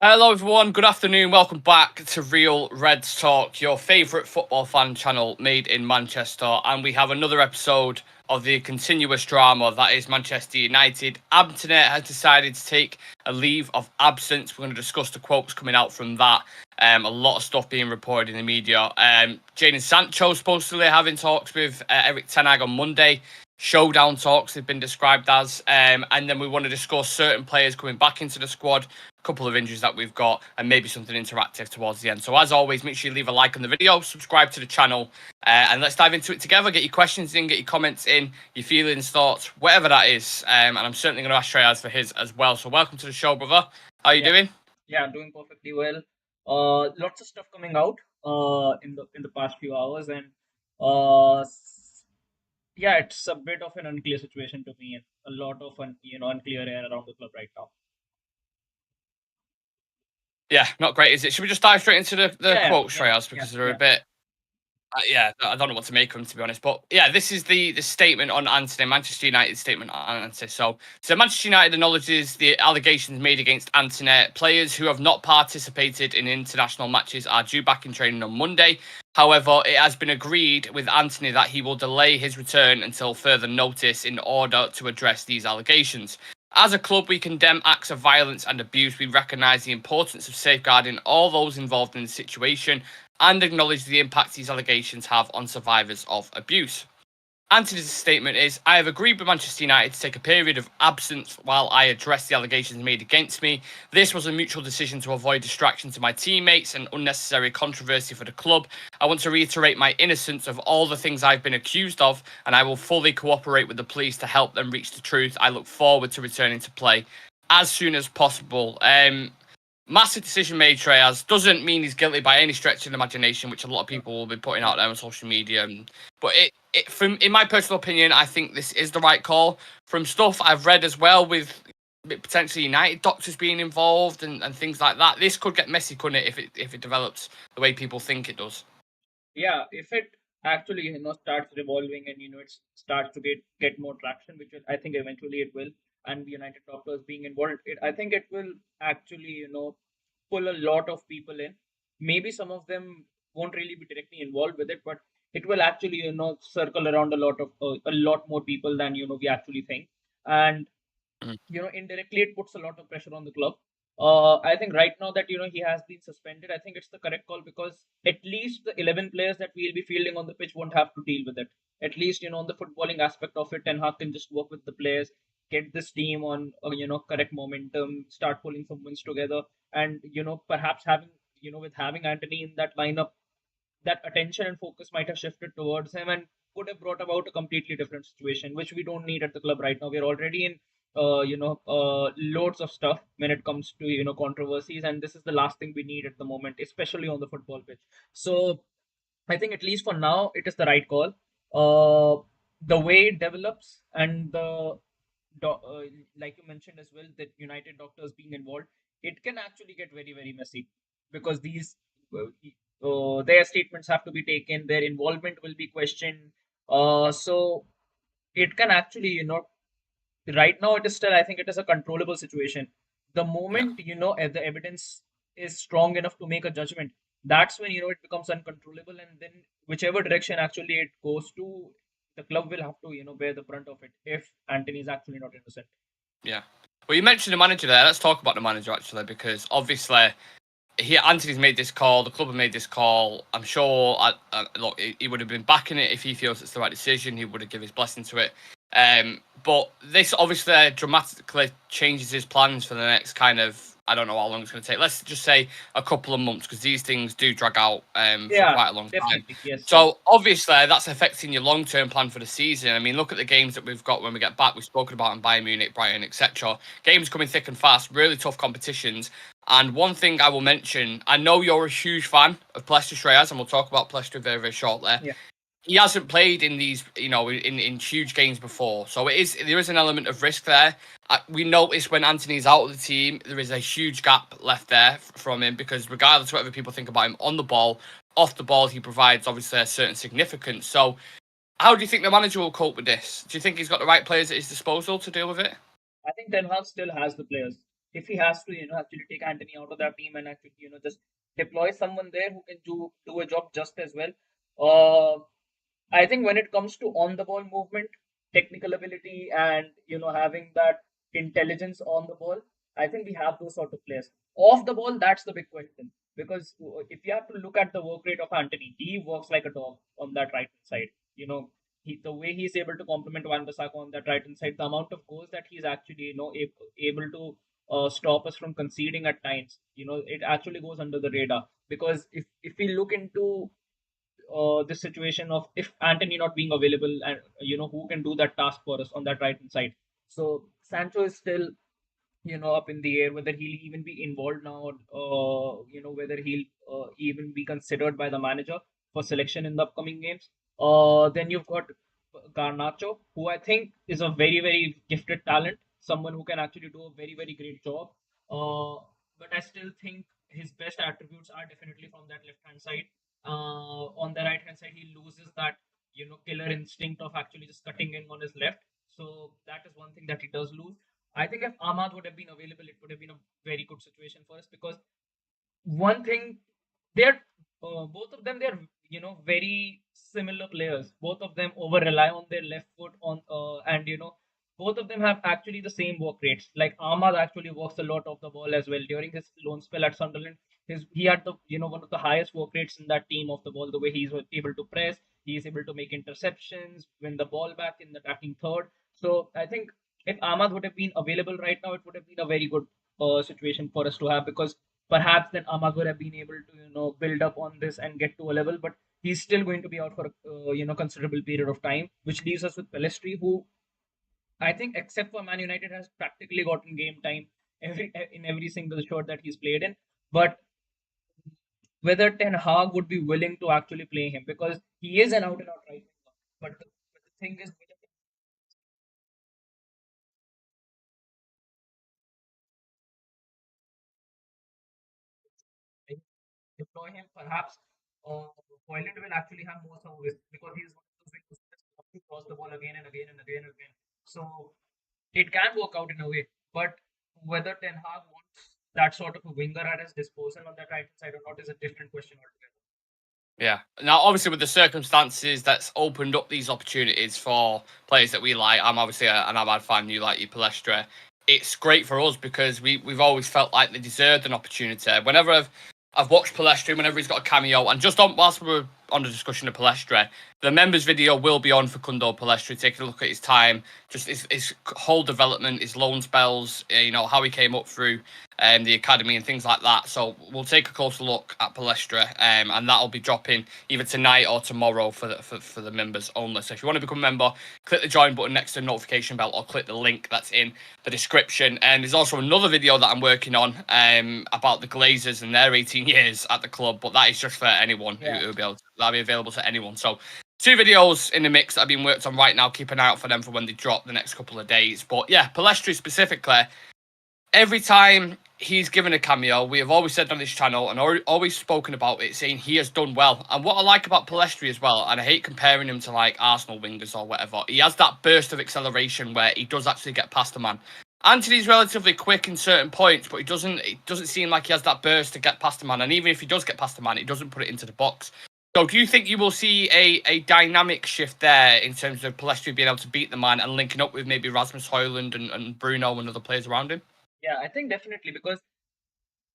Hello everyone, good afternoon, welcome back to Real Reds Talk, your favourite football fan channel made in Manchester, and we have another episode of the continuous drama that is Manchester United. Antony has decided to take a leave of absence. We're going to discuss the quotes coming out from that. A lot of stuff being reported in the media. Jadon Sancho supposedly having talks with Erik ten Hag on Monday. Showdown talks they've been described as, and then we want to discuss certain players coming back into the squad, a couple of injuries that we've got, and maybe something interactive towards the end. So as always, make sure you leave a like on the video, subscribe to the channel, and let's dive into it together. Get your questions in, get your comments in, your feelings, thoughts, whatever that is. And I'm certainly going to ask Shreyas for his as well. So welcome to the show, brother. How are you doing? Yeah, I'm doing perfectly well. Lots of stuff coming out in the past few hours, and yeah, it's a bit of an unclear situation to me, and a lot of unclear air around the club right now. Yeah, not great, is it? Should we just dive straight into the Yeah, quotes, yeah, Shreyas, yeah, because they're a yeah. bit. Yeah, I don't know what to make of them, to be honest. But yeah, this is the statement on Antony, Manchester United statement on Antony. So Manchester United acknowledges the allegations made against Antony. Players who have not participated in international matches are due back in training on Monday. However, it has been agreed with Antony that he will delay his return until further notice in order to address these allegations. As a club, we condemn acts of violence and abuse. We recognise the importance of safeguarding all those involved in the situation and acknowledge the impact these allegations have on survivors of abuse. Antony's statement is, I have agreed with Manchester United to take a period of absence while I address the allegations made against me. This was a mutual decision to avoid distraction to my teammates and unnecessary controversy for the club. I want to reiterate my innocence of all the things I've been accused of, and I will fully cooperate with the police to help them reach the truth. I look forward to returning to play as soon as possible. Massive decision made, Shreyas. Doesn't mean he's guilty by any stretch of the imagination, which a lot of people will be putting out there on social media. But in my personal opinion, I think this is the right call. From stuff I've read as well, with potentially United doctors being involved and things like that, this could get messy, couldn't it, if it develops the way people think it does? Yeah, if it actually starts revolving and it starts to get more traction, which I think eventually it will, and the United doctors being involved, I think it will actually pull a lot of people in. Maybe some of them won't really be directly involved with it, but it will actually circle around a lot more people than we actually think. And Mm. indirectly it puts a lot of pressure on the club. I think right now that he has been suspended, I think it's the correct call, because at least the 11 players that we'll be fielding on the pitch won't have to deal with it. At least on the footballing aspect of it, Ten Hag can just work with the players, get this team on correct momentum, start pulling some wins together, and perhaps having with having Antony in that lineup, that attention and focus might have shifted towards him and could have brought about a completely different situation, which we don't need at the club right now. We're already in, loads of stuff when it comes to controversies, and this is the last thing we need at the moment, especially on the football pitch. So I think at least for now, it is the right call. The way it develops and like you mentioned as well, that United doctors being involved, it can actually get very, very messy, because these their statements have to be taken, their involvement will be questioned. So it can actually, right now it is still, I think it is a controllable situation. The Yeah. moment the evidence is strong enough to make a judgment, that's when it becomes uncontrollable, and then whichever direction actually it goes to, the club will have to bear the brunt of it if Antony is actually not innocent. Yeah. Well, you mentioned the manager there. Let's talk about the manager, actually, because obviously Antony's made this call. The club have made this call. I'm sure. Look, he would have been backing it if he feels it's the right decision. He would have given his blessing to it. But this obviously dramatically changes his plans for the next kind of. I don't know how long it's going to take. Let's just say a couple of months, because these things do drag out for Yeah, quite a long time. definitely. Yes, yes. So obviously that's affecting your long-term plan for the season. I mean, look at the games that we've got when we get back. We've spoken about in Bayern Munich, Brighton, etc. Games coming thick and fast, really tough competitions. And one thing I will mention, I know you're a huge fan of Plester Shreyas, and we'll talk about Plester very, very shortly. Yeah. He hasn't played in these, in huge games before, so there is an element of risk there. We notice when Antony's out of the team, there is a huge gap left there from him, because regardless of whatever people think about him on the ball, off the ball, he provides obviously a certain significance. So, how do you think the manager will cope with this? Do you think he's got the right players at his disposal to deal with it? I think Ten Hag still has the players. if he has to, actually take Antony out of that team and actually, just deploy someone there who can do a job just as well. Uh, I think when it comes to on the ball movement, technical ability, and having that intelligence on the ball, I think we have those sort of players. Off the ball, that's the big question. Because if you have to look at the work rate of Antony, he works like a dog on that right hand side. The way he's able to complement Van Bissaka on that right hand side, the amount of goals that he's actually able to stop us from conceding at times. It actually goes under the radar because if we look into the situation of if Antony not being available and who can do that task for us on that right hand side. So Sancho is still up in the air whether he'll even be involved now or whether he'll even be considered by the manager for selection in the upcoming games. Then you've got Garnacho, who I think is a very very gifted talent, someone who can actually do a very very great job. But I still think his best attributes are definitely from that left hand side. On the right hand side, he loses that killer instinct of actually just cutting in on his left. So that is one thing that he does lose. I think if Ahmad would have been available, it would have been a very good situation for us because one thing they're both of them they're very similar players. Both of them over rely on their left foot on and both of them have actually the same work rates. Like Ahmad actually works a lot off the ball as well during his loan spell at Sunderland. He had the one of the highest work rates in that team off the ball. The way he's able to press, he is able to make interceptions, win the ball back in the attacking third. So I think if Ahmad would have been available right now, it would have been a very good situation for us to have because perhaps then Ahmad would have been able to build up on this and get to a level, but he's still going to be out for a considerable period of time, which leaves us with Pelestri, who I think except for Man United has practically gotten game time in every single shot that he's played in. But whether Ten Hag would be willing to actually play him because he is an out and out right winger. But the thing is, if you deploy him, perhaps Hoyland will actually have more service because he's one of those wingers who just wants to cross the ball again and again and again and again. So it can work out in a way, but whether Ten Hag wants that sort of a winger at his disposal on that right side or not is a different question altogether. Yeah. Now, obviously, with the circumstances, that's opened up these opportunities for players that we like. I'm obviously an Ahmad fan. You like your Palestra. It's great for us because we've always felt like they deserved an opportunity. Whenever I've watched Palestra, whenever he's got a cameo, and just whilst we were on the discussion of Palestra, the members video will be on for Kundo Palestra, taking a look at his time, just his whole development, his loan spells, how he came up through the academy and things like that. So we'll take a closer look at Palestra, and that'll be dropping either tonight or tomorrow for the members only. So if you want to become a member, click the join button next to the notification bell or click the link that's in the description. And there's also another video that I'm working on about the Glazers and their 18 years at the club, but that is just for anyone who will be able to, that'll be available to anyone. So two videos in the mix that are being worked on right now. Keep an eye out for them for when they drop the next couple of days. But yeah, Palestri specifically, every time he's given a cameo, we have always said on this channel and always spoken about it, saying he has done well. And what I like about Palestri as well, and I hate comparing him to like Arsenal wingers or whatever, he has that burst of acceleration where he does actually get past a man. Antony's relatively quick in certain points, but it doesn't seem like he has that burst to get past a man. And even if he does get past a man, he doesn't put it into the box. So do you think you will see a dynamic shift there in terms of Palestri being able to beat the man and linking up with maybe Rasmus Højlund and Bruno and other players around him? Yeah, I think definitely because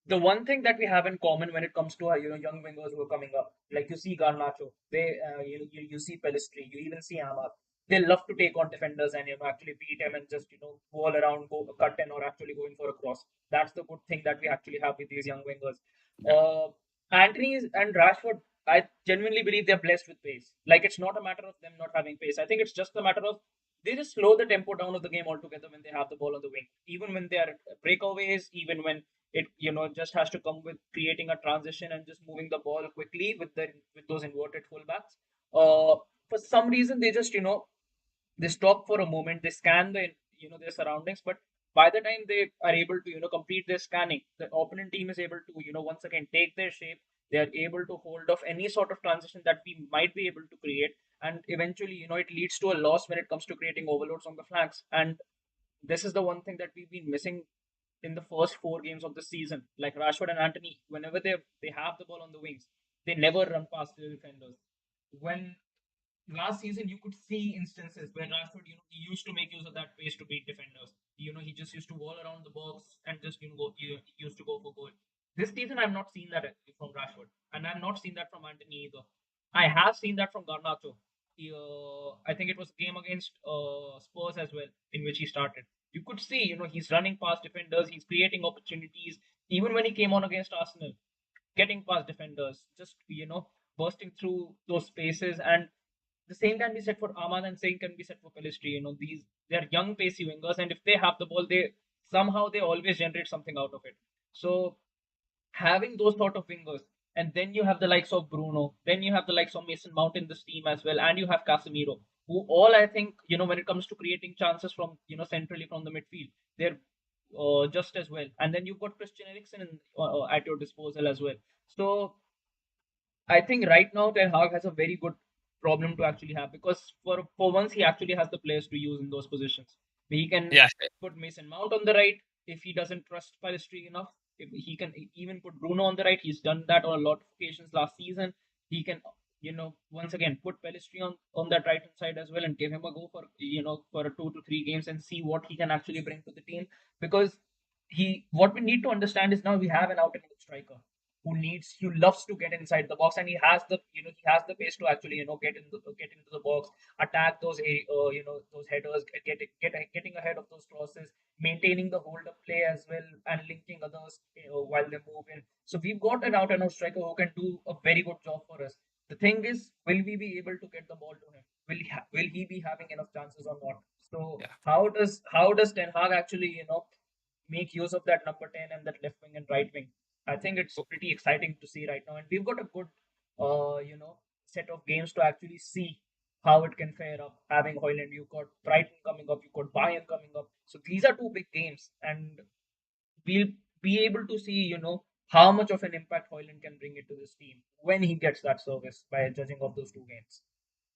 the one thing that we have in common when it comes to young wingers who are coming up, like you see Garnacho, you see Pelistri, you even see Ahmad. They love to take on defenders and actually beat them and just wall around, go cut in, or actually going for a cross. That's the good thing that we actually have with these young wingers. Yeah. Antony and Rashford, I genuinely believe they're blessed with pace. Like it's not a matter of them not having pace. I think it's just a matter of they just slow the tempo down of the game altogether when they have the ball on the wing. Even when they are breakaways, even when it just has to come with creating a transition and just moving the ball quickly with those inverted fullbacks. For some reason, they just they stop for a moment, they scan their surroundings, but by the time they are able to complete their scanning, the opponent team is able to once again take their shape. They are able to hold off any sort of transition that we might be able to create, and eventually it leads to a loss when it comes to creating overloads on the flanks. And this is the one thing that we've been missing in the first 4 games of the seaon. Like Rashford and Antony, whenever they have the ball on the wings, they never run past the defenders. When last season you could see instances where Rashford, he used to make use of that pace to beat defenders. He just used to wall around the box and just he used to go for goal. This season I've not seen that from Rashford, and I've not seen that from Antony either. I have seen that from Garnacho. I think it was a game against Spurs as well, in which he started. You could see, he's running past defenders, he's creating opportunities. Even when he came on against Arsenal, getting past defenders, just bursting through those spaces. And the same can be said for Ahmad, and same can be said for Pelistri. They're young, pacey wingers, and if they have the ball, they always generate something out of it. So having those sort of wingers, and then you have the likes of Bruno, then you have the likes of Mason Mount in this team as well, and you have Casemiro, who all I think when it comes to creating chances from centrally from the midfield, they're just as well. And then you've got Christian Eriksen at your disposal as well. So I think right now Ten Hag has a very good problem to actually have, because for once he actually has the players to use in those positions. He can put Mason Mount on the right if he doesn't trust Pellistri enough. If he can even put Bruno on the right, he's done that on a lot of occasions last season. He can, once again put Pellistri on that right hand side as well and give him a go for 2 to 3 games and see what he can actually bring to the team. Because what we need to understand is now we have an out and out striker who loves to get inside the box, and he has the pace to actually get into the box, attack those those headers, getting ahead of those crosses, maintaining the hold up play as well, and linking others while they move in. So we've got an out and out striker who can do a very good job for us. The thing is, will we be able to get the ball to him? Will he be having enough chances or not? So how does Ten Hag actually make use of that number 10 and that left wing and right wing? I think it's pretty exciting to see right now, and we've got a good, set of games to actually see how it can fare up. Having Hoyland, you've got Brighton coming up, you've got Bayern coming up, so these are two big games, and we'll be able to see, how much of an impact Hoyland can bring into this team when he gets that service by judging of those two games.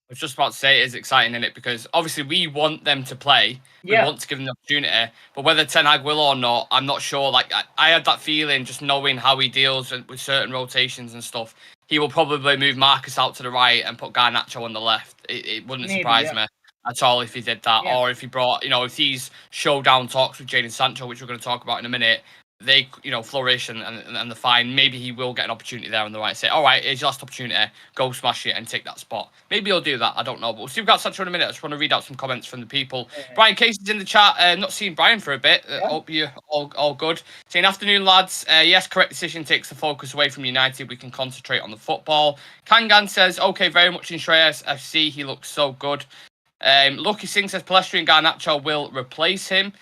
I was just about to say it is exciting in it, because obviously we want them to play. We want to give them the opportunity, but whether Ten Hag will or not, I'm not sure. Like I had that feeling just knowing how he deals with certain rotations and stuff. He will probably move Marcus out to the right and put Garnacho on the left. It wouldn't surprise me at all if he did that, or if he brought, if these showdown talks with Jadon Sancho, which we're going to talk about in a minute, they flourish and they're fine. Maybe he will get an opportunity there on the right. Say, all right, here's your last opportunity. Go smash it and take that spot. Maybe he'll do that. I don't know. But we'll see. We've got Sancho in a minute. I just want to read out some comments from the people. Brian Casey's in the chat. Not seen Brian for a bit. Hope you're all good. Saying, afternoon, lads. Yes, correct decision takes the focus away from United. We can concentrate on the football. Kangan says, okay, very much in Shreyas FC. He looks so good. Lucky Singh says, Pelistri and Garnacho will replace him.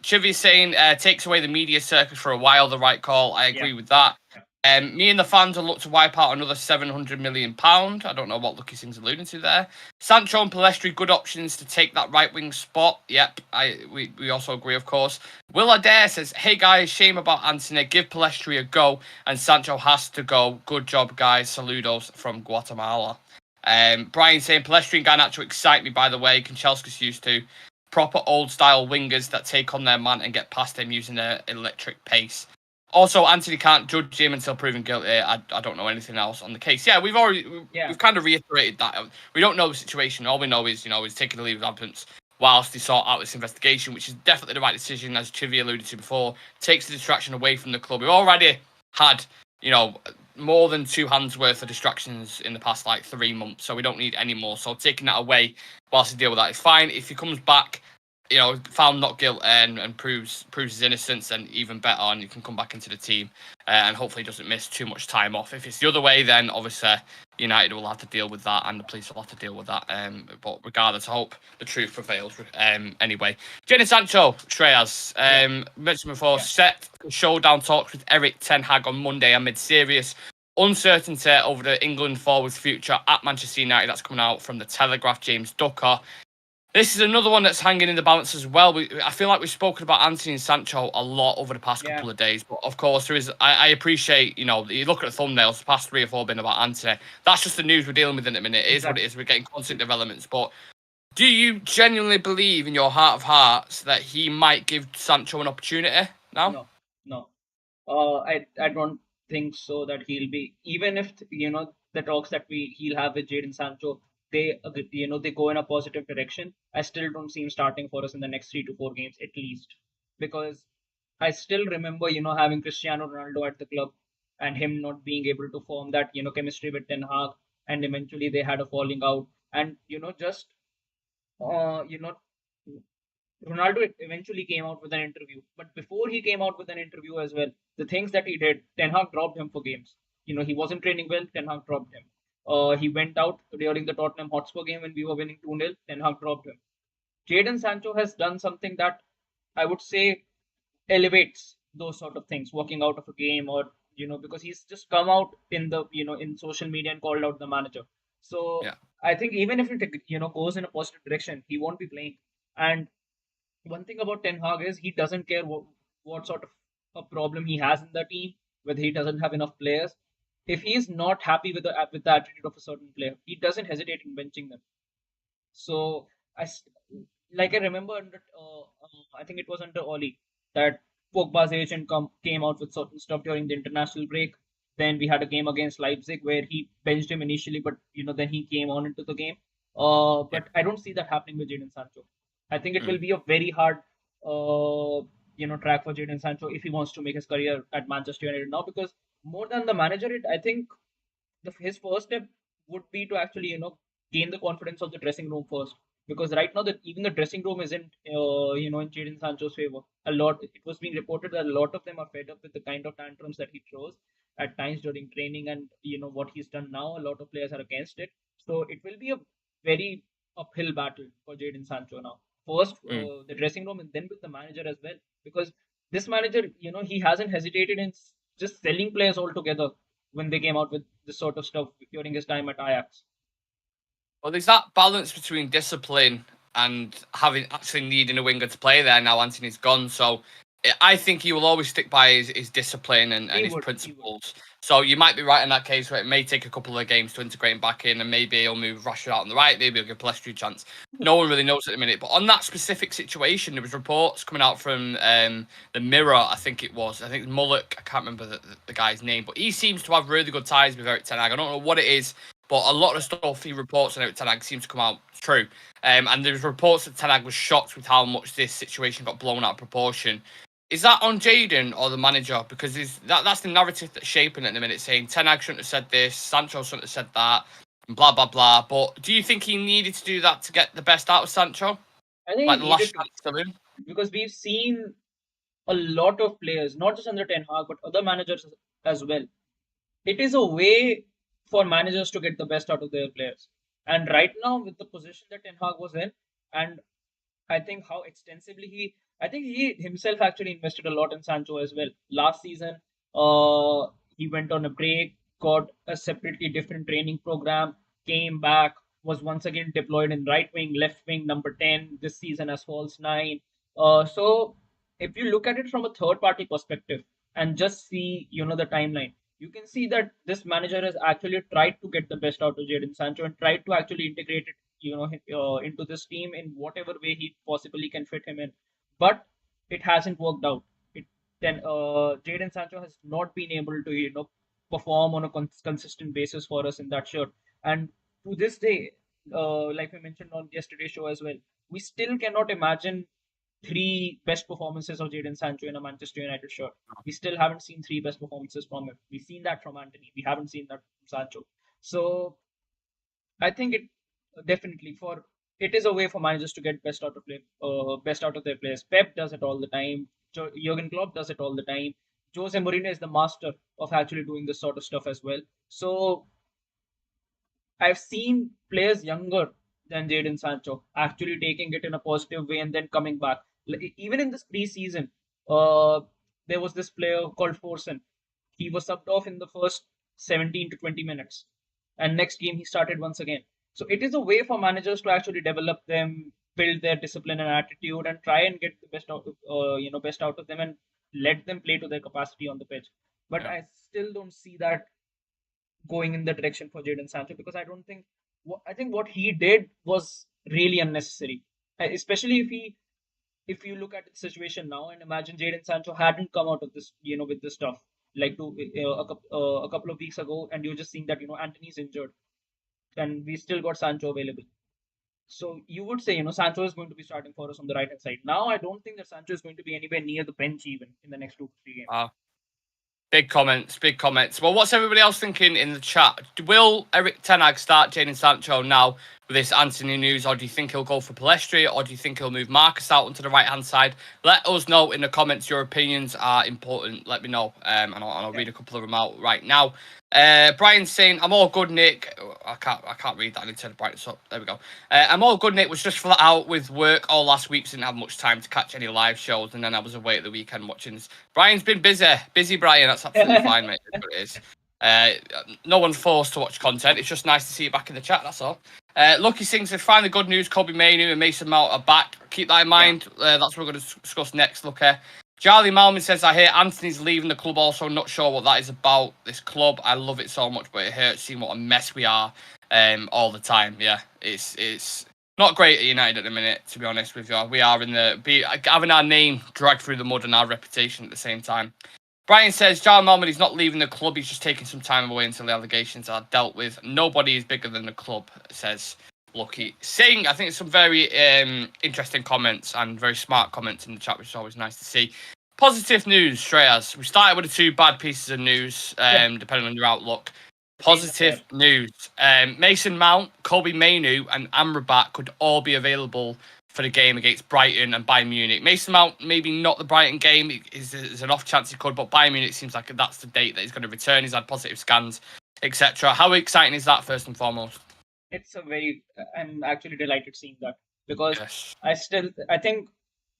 Chivy saying takes away the media circus for a while. The right call. I agree with that. Me and the fans will look to wipe out another £700 million. I don't know what Lucky Singh's alluding to there. Sancho and Pelistri, good options to take that right wing spot. Yep, we also agree, of course. Will Adair says, hey guys, shame about Antony. Give Pelistri a go, and Sancho has to go. Good job, guys. Saludos from Guatemala. Brian saying, Pelistri and Garnacho excite me, by the way. Kanchelskis used to. Proper old-style wingers that take on their man and get past him using their electric pace. Also, Antony can't judge him until proven guilty. I don't know anything else on the case. Yeah, we've kind of reiterated that. We don't know the situation. All we know is, he's taking a leave of absence whilst they sort out this investigation, which is definitely the right decision, as Chivy alluded to before. Takes the distraction away from the club. We've already had, more than 2 hands worth of distractions in the past 3 months, so we don't need any more. So taking that away whilst they deal with that is fine. If he comes back, found not guilty and proves his innocence, then even better, and you can come back into the team and hopefully doesn't miss too much time off. If it's the other way, then obviously United will have to deal with that and the police will have to deal with that. But regardless, I hope the truth prevails. Anyway, Jadon Sancho, Shreyas, mentioned before, set showdown talks with Erik Ten Hag on Monday amid serious uncertainty over the England forward's future at Manchester United. That's coming out from the Telegraph, James Ducker. This is another one that's hanging in the balance as well. I feel like we've spoken about Antony and Sancho a lot over the past couple of days. But of course, there is. I appreciate, you look at the thumbnails, the past 3 or 4 been about Antony. That's just the news we're dealing with in a minute. It is what it is. We're getting constant developments. But do you genuinely believe in your heart of hearts that he might give Sancho an opportunity? now? No, no. I don't think so that he'll be, even if the talks that he'll have with Jadon Sancho, they go in a positive direction. I still don't see him starting for us in the next 3 to 4 games at least, because I still remember having Cristiano Ronaldo at the club and him not being able to form that chemistry with Ten Hag, and eventually they had a falling out, and just uh, you know Ronaldo eventually came out with an interview, but before he came out with an interview as well, the things that he did, Ten Hag dropped him for games. He wasn't training well. Ten Hag dropped him. He went out during the Tottenham Hotspur game when we were winning 2-0. Ten Hag dropped him. Jadon Sancho has done something that I would say elevates those sort of things, walking out of a game, or because he's just come out in the in social media and called out the manager. So Yeah. I think even if it goes in a positive direction, he won't be playing. And one thing about Ten Hag is he doesn't care what sort of a problem he has in the team, whether he doesn't have enough players. If he is not happy with the attitude of a certain player, he doesn't hesitate in benching them. So like I remember I think it was under Oli that Pogba's agent came out with certain stuff during the international break. Then we had a game against Leipzig where he benched him initially, but then he came on into the game. Yeah. But I don't see that happening with Jadon Sancho. I think it will Mm. be a very hard track for Jadon Sancho if he wants to make his career at Manchester United now, because more than the manager, I think his first step would be to actually gain the confidence of the dressing room first, because right now that even the dressing room isn't in Jadon Sancho's favor. It was being reported that a lot of them are fed up with the kind of tantrums that he throws at times during training, and what he's done now, a lot of players are against it. So it will be a very uphill battle for Jadon Sancho now. First Mm. the dressing room, and then with the manager as well, because this manager he hasn't hesitated in just selling players altogether when they came out with this sort of stuff during his time at Ajax. Well, there's that balance between discipline and having actually needing a winger to play there. Now Antony's gone, so I think he will always stick by his discipline and He his would, he would. principles. So you might be right in that case where it may take a couple of games to integrate him back in, and maybe he'll move Rashford out on the right, maybe he'll give Palestri a chance. No one really knows at the minute. But on that specific situation, there was reports coming out from the Mirror, I think it was. I think Mullock, I can't remember the guy's name, but he seems to have really good ties with Eric Ten Hag. I don't know what it is, but a lot of stuff he reports on Eric Ten Hag seems to come out true. And there's reports that Ten Hag was shocked with how much this situation got blown out of proportion. Is that on Jadon or the manager? Because that's the narrative that's shaping at the minute, saying Ten Hag shouldn't have said this, Sancho shouldn't have said that, and blah, blah, blah. But do you think he needed to do that to get the best out of Sancho? I think Like he the last needed to, chance to him? because we've seen a lot of players, not just under Ten Hag, but other managers as well. It is a way for managers to get the best out of their players. And right now, with the position that Ten Hag was in, and I think how extensively I think he himself actually invested a lot in Sancho as well. Last season, he went on a break, got a separately different training program, came back, was once again deployed in right wing, left wing, number 10, this season as false nine. So if you look at it from a third party perspective and just see, the timeline, you can see that this manager has actually tried to get the best out of Jadon Sancho and tried to actually integrate it into this team in whatever way he possibly can fit him in. But it hasn't worked out. Then Jadon Sancho has not been able to perform on a consistent basis for us in that shirt. And to this day, like we mentioned on yesterday's show as well, we still cannot imagine three best performances of Jadon Sancho in a Manchester United shirt. We still haven't seen three best performances from him. We've seen that from Antony. We haven't seen that from Sancho. So I think definitely for it is a way for managers to get best out of their players. Pep does it all the time. Jurgen Klopp does it all the time. Jose Mourinho is the master of actually doing this sort of stuff as well. So I've seen players younger than Jadon Sancho actually taking it in a positive way and then coming back. Even in this preseason, uh, there was this player called Forsen. He was subbed off in the first 17 to 20 minutes, and next game he started once again. So it is a way for managers to actually develop them, build their discipline and attitude, and try and get the best out of them, and let them play to their capacity on the pitch. But Yeah. I still don't see that going in the direction for Jadon Sancho, because I don't think I think what he did was really unnecessary. Especially if he if you look at the situation now and imagine Jadon Sancho hadn't come out of this, with this stuff like a couple of weeks ago, and you're just seeing that Antony's injured, and we still got Sancho available. So you would say, Sancho is going to be starting for us on the right hand side. Now I don't think that Sancho is going to be anywhere near the bench even in the next 2 to 3 games. Wow. Big comments, big comments. Well, what's everybody else thinking in the chat? Will Eric Ten Hag start Jadon Sancho now with this Antony news, or do you think he'll go for Palestri, or do you think he'll move Marcus out onto the right-hand side? Let us know in the comments. Your opinions are important. Let me know, and I'll read a couple of them out right now. Brian's saying, "I'm all good, Nick." I can't read that. I need to turn the brightness up. There we go. I'm all good, Nick. Was just flat out with work all last week. So didn't have much time to catch any live shows, and then I was away at the weekend watching this. Brian's been busy, Brian. That's absolutely fine, mate. That's what it is. No one's forced to watch content. It's just nice to see you back in the chat. That's all. Lucky Singh says, finally good news. Kobe Mainu and Mason Mount are back. Keep that in mind. That's what we're going to discuss next. Lucky. Charlie Malman says, I hear Anthony's leaving the club also. Not sure what that is about, this club. I love it so much, but it hurts seeing what a mess we are all the time. Yeah, it's not great at United at the minute, to be honest with you. We are having our name dragged through the mud and our reputation at the same time. Brian says, Charlie Malman, he's not leaving the club. He's just taking some time away until the allegations are dealt with. Nobody is bigger than the club, says Lucky Singh. I think it's some very interesting comments and very smart comments in the chat, which is always nice to see. Positive news, Shreyas. We started with the 2 bad pieces of news, depending on your outlook. Positive news. Mason Mount, Kobe Mainu, and Amrabat could all be available for the game against Brighton and Bayern Munich. Mason Mount, maybe not the Brighton game. Is an off chance he could, but Bayern Munich seems like that's the date that he's going to return. He's had positive scans, etc. How exciting is that, first and foremost? I'm actually delighted seeing that, because I think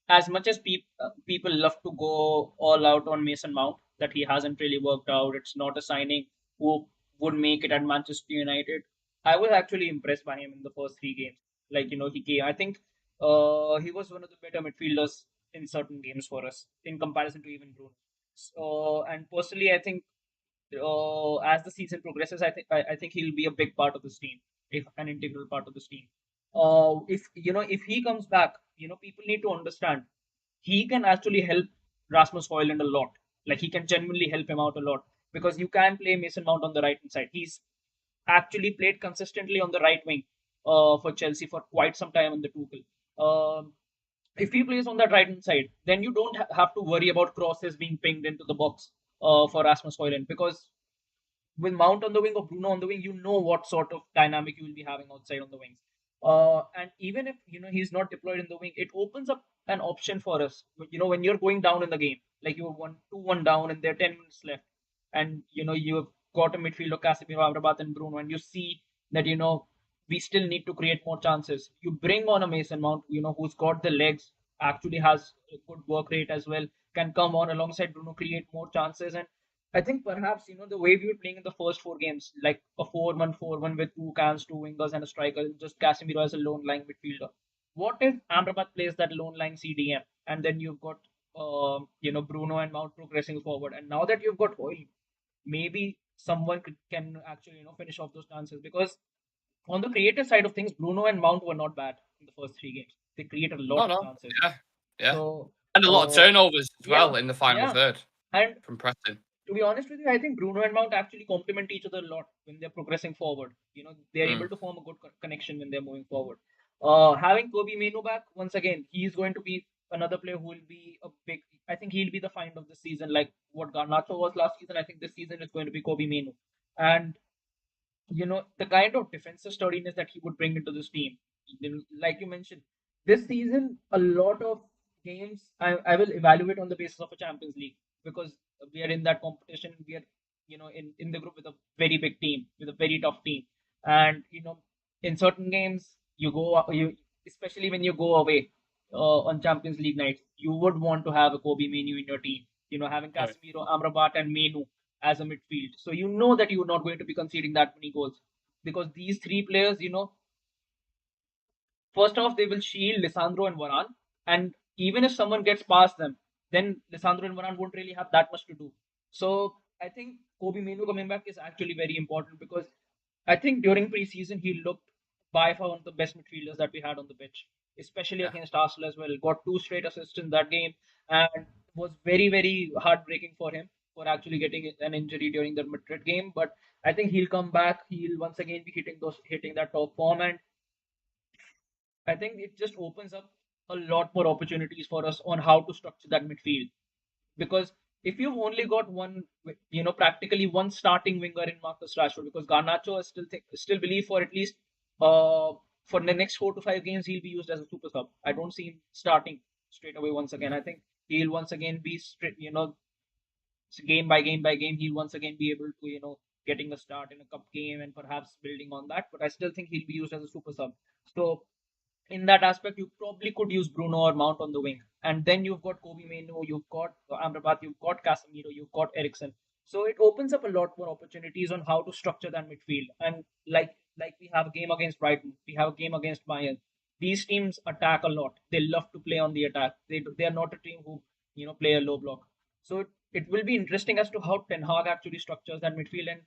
as much as people love to go all out on Mason Mount, that he hasn't really worked out, it's not a signing who would make it at Manchester United. I was actually impressed by him in the first 3 games. Like, he came. I think he was one of the better midfielders in certain games for us in comparison to even Bruno. And personally, I think as the season progresses, I think he'll be a big part of this team, if an integral part of this team. If he comes back, people need to understand he can actually help Rasmus Højlund a lot. Like, he can genuinely help him out a lot, because you can play Mason Mount on the right hand side. He's actually played consistently on the right wing for Chelsea for quite some time on the Tuchel. If he plays on that right hand side, then you don't have to worry about crosses being pinged into the box for Rasmus Højlund, because with Mount on the wing or Bruno on the wing, you know what sort of dynamic you will be having outside on the wings. And even if he's not deployed in the wing, it opens up an option for us. When you're going down in the game, like you're 2-1 down and there are 10 minutes left, and you've got a midfielder Casemiro, Amrabat, and Bruno, and you see that we still need to create more chances. You bring on a Mason Mount, who's got the legs, actually has a good work rate as well, can come on alongside Bruno, create more chances. And I think perhaps, the way we were playing in the first 4 games, like a 4-1-4-1 with 2 cans, 2 wingers, and a striker, just Casemiro as a lone lying midfielder. What if Amrabat plays that lone lying CDM, and then you've got, Bruno and Mount progressing forward, and now that you've got Højlund, maybe someone can actually, finish off those chances, because on the creative side of things, Bruno and Mount were not bad in the first 3 games. They created a lot of chances. Yeah. So, and a lot of turnovers as well in the final third. And from pressing. To be honest with you, I think Bruno and Mount actually complement each other a lot when they're progressing forward. They're able to form a good connection when they're moving forward. Having Kobe Mainu back, once again, he's going to be another player who will be I think he'll be the find of the season, like what Garnacho was last season. I think this season is going to be Kobe Mainu. And, the kind of defensive sturdiness that he would bring into this team, like you mentioned, this season, a lot of games I will evaluate on the basis of a Champions League, because we are in that competition. We are, in the group with a very big team, with a very tough team. And, in certain games, especially when you go away on Champions League nights, you would want to have a Kobe Mainu in your team, having Casemiro, Amrabat, and Mainu as a midfield. So you know that you're not going to be conceding that many goals, because these 3 players, first off, they will shield Lisandro and Varane. And even if someone gets past them, then Lisandro and Varane won't really have that much to do. So I think Kobe Mainu coming back is actually very important, because I think during preseason he looked by far one of the best midfielders that we had on the pitch, especially Yeah. against Arsenal as well. Got 2 straight assists in that game, and was very, very heartbreaking for him for actually getting an injury during the Madrid game. But I think he'll come back. He'll once again be hitting that top form, and I think it just opens up a lot more opportunities for us on how to structure that midfield. Because if you've only got practically one starting winger in Marcus Rashford, because Garnacho, I still believe for at least uh for the next 4 to 5 games he'll be used as a super sub. I don't see him starting straight away once again. I think he'll once again be game by game by game. He'll once again be able to getting a start in a cup game and perhaps building on that. But I still think he'll be used as a super sub. So in that aspect, you probably could use Bruno or Mount on the wing. And then you've got Kobe Mainoo, you've got Amrabat, you've got Casemiro, you've got Ericsson. So it opens up a lot more opportunities on how to structure that midfield. And like we have a game against Brighton, we have a game against Bayern. These teams attack a lot. They love to play on the attack. They are not a team who play a low block. So it will be interesting as to how Ten Hag actually structures that midfield and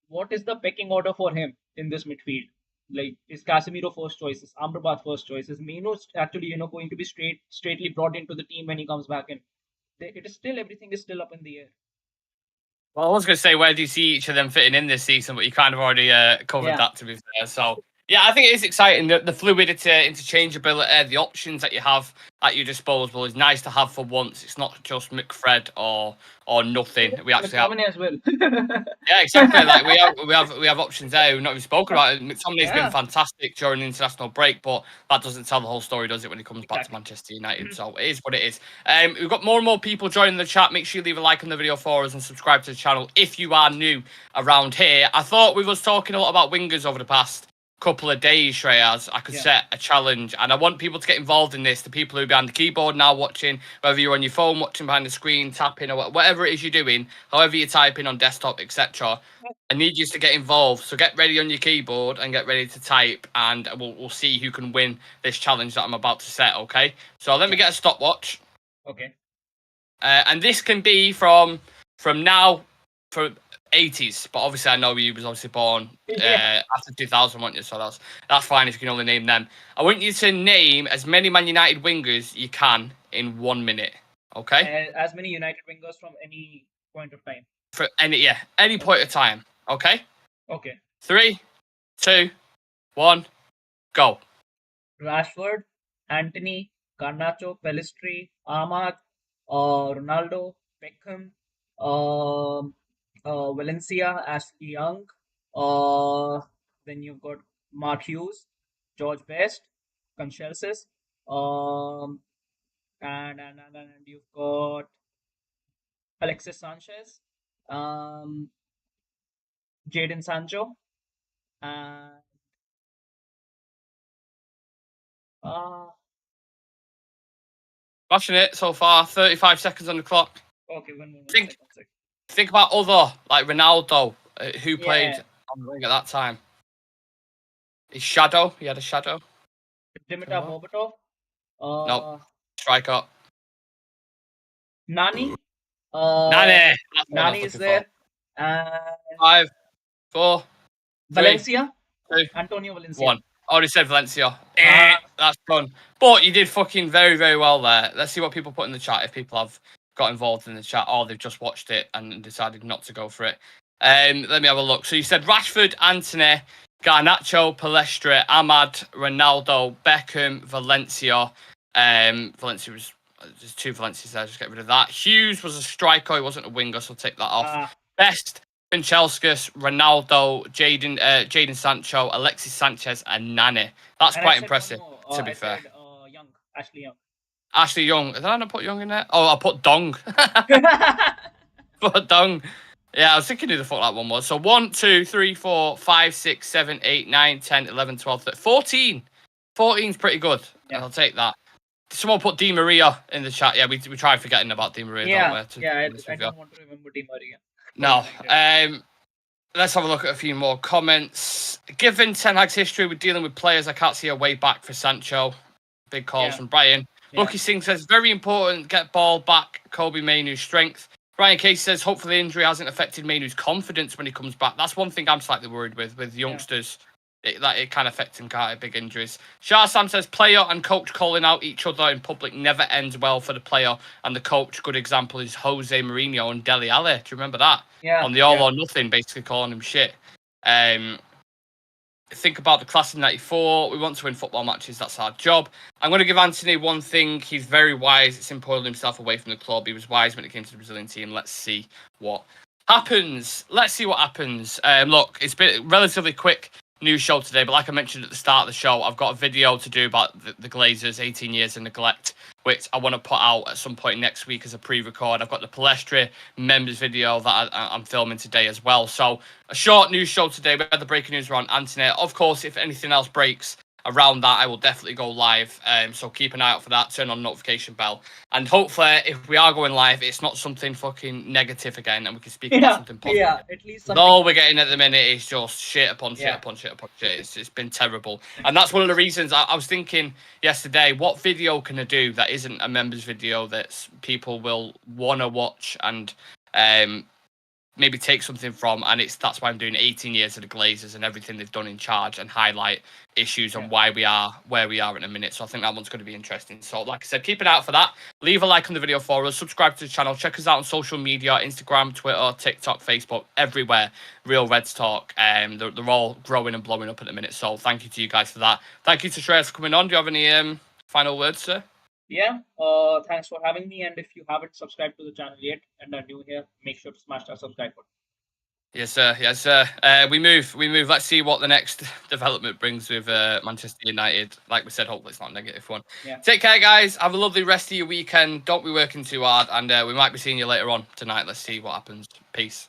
what is the pecking order for him in this midfield. Like, is Casemiro first choice? Is Amrabat first choice? Is Mino actually going to be straightly brought into the team when he comes back in? It is still, everything is still up in the air. Well, I was going to say, where do you see each of them fitting in this season? But you kind of already covered that, to be fair. So, yeah, I think it is exciting. The fluidity, interchangeability, the options that you have at your disposal is nice to have for once. It's not just McFred or nothing. We actually have as well. Yeah, exactly. Like we have options there. We've not even spoken about it. McTominay's been fantastic during the international break, but that doesn't tell the whole story, does it, when he comes back to Manchester United? So it is what it is. We've got more and more people joining the chat. Make sure you leave a like on the video for us and subscribe to the channel if you are new around here. I thought we was talking a lot about wingers over the past couple of days, Shreyas. I could set a challenge, and I want people to get involved in this. The people who are behind the keyboard now watching, whether you're on your phone watching behind the screen, tapping, or whatever it is you're doing, however you're typing on desktop, etc. I need you to get involved. So get ready on your keyboard and get ready to type, and we'll see who can win this challenge that I'm about to set. Okay. So let me get a stopwatch. Okay. And this can be from now for 80s, but obviously I know you was obviously born after 2000, weren't you? So that's fine if you can only name them. I want you to name as many Man United wingers you can in 1 minute. Okay? As many United wingers from any point of time. For any point of time. Okay? Okay. 3, 2, 1, go. Rashford, Antony, Garnacho, Pellistri, Ahmad, Ronaldo, Beckham, Valencia, Ashley Young. Then you've got Mark Hughes, George Best, Conchelsis, and you've got Alexis Sanchez, Jadon Sancho, and Watching it so far. 35 seconds on the clock. Okay, one think, second. Think about other, like Ronaldo, who played on the wing at that time. His shadow. He had a shadow. Dimitar Berbatov. No. Striker. Nani. Nani is there. And 5, 4, Valencia. 3, 2, Antonio Valencia. 1. Already said Valencia. That's done. But you did fucking very, very well there. Let's see what people put in the chat, if people have got involved in the chat or they've just watched it and decided not to go for it. Let me have a look. So you said Rashford, Antony, Garnacho, Pellistri, Ahmad, Ronaldo, Beckham, Valencia. Valencia was... There's 2 Valencias there. Just get rid of that. Hughes was a striker. He wasn't a winger, so I'll take that off. Best, Conchelskis, Ronaldo, Jadon Sancho, Alexis Sanchez, and Nani. That's quite impressive, to be fair. Ashley Young. Ashley Young. Did I not put Young in there? Oh, I put Dong. Put Dong. Yeah, I was thinking who the fuck that one was. So 1, 2, 3, 4, 5, 6, 7, 8, 9, 10, 11, 12, 13, 14. 14's pretty good. Yeah. I'll take that. Someone put Di Maria in the chat. Yeah, we tried forgetting about Di Maria. Don't we, I don't want to remember Di Maria. No. Let's have a look at a few more comments. Given Ten Hag's history with dealing with players, I can't see a way back for Sancho. Big calls from Brian. Lucky Singh says, very important, get ball back, Kobe Mainoo's strength. Brian Case says, hopefully injury hasn't affected Mainoo's confidence when he comes back. That's one thing I'm slightly worried with youngsters. it can affect him, can't it? Big injuries. Shah Sam says player and coach calling out each other in public never ends well for the player and the coach. Good example is Jose Mourinho and Dele Alli. Do you remember that? Yeah. On the all or nothing, basically calling him shit. Think about the class of 94. We want to win football matches. That's our job. I'm going to give Antony one thing. He's very wise. It's him pulling himself away from the club. He was wise when it came to the Brazilian team. Let's see what happens. Look, it's been a relatively quick news show today, but like I mentioned at the start of the show, I've got a video to do about the Glazers, 18 years of neglect, which I want to put out at some point next week as a pre-record. I've got the Palestra members video that I'm filming today as well. So a short news show today. We had the breaking news around Antony. Of course, if anything else breaks around that, I will definitely go live. So keep an eye out for that. Turn on notification bell. And hopefully, if we are going live, it's not something fucking negative again, and we can speak about something positive. Yeah, at least something. All we're getting at the minute is just shit upon shit upon shit upon shit. It's been terrible. And that's one of the reasons I was thinking yesterday, what video can I do that isn't a members video that people will want to watch and maybe take something from, and that's why I'm doing 18 years of the Glazers and everything they've done in charge and highlight issues and why we are where we are in a minute. So I think that one's going to be interesting. So like I said, keep an eye out for that. Leave a like on the video for us. Subscribe to the channel. Check us out on social media, Instagram, Twitter, TikTok, Facebook, everywhere. Real Reds Talk. They're all growing and blowing up at the minute. So thank you to you guys for that. Thank you to Shreyas for coming on. Do you have any final words, sir? Yeah, thanks for having me. And if you haven't subscribed to the channel yet and are new here, make sure to smash that subscribe button. Yes, sir. Yes, sir. We move. Let's see what the next development brings with Manchester United. Like we said, hopefully it's not a negative one. Yeah. Take care, guys. Have a lovely rest of your weekend. Don't be working too hard. And we might be seeing you later on tonight. Let's see what happens. Peace.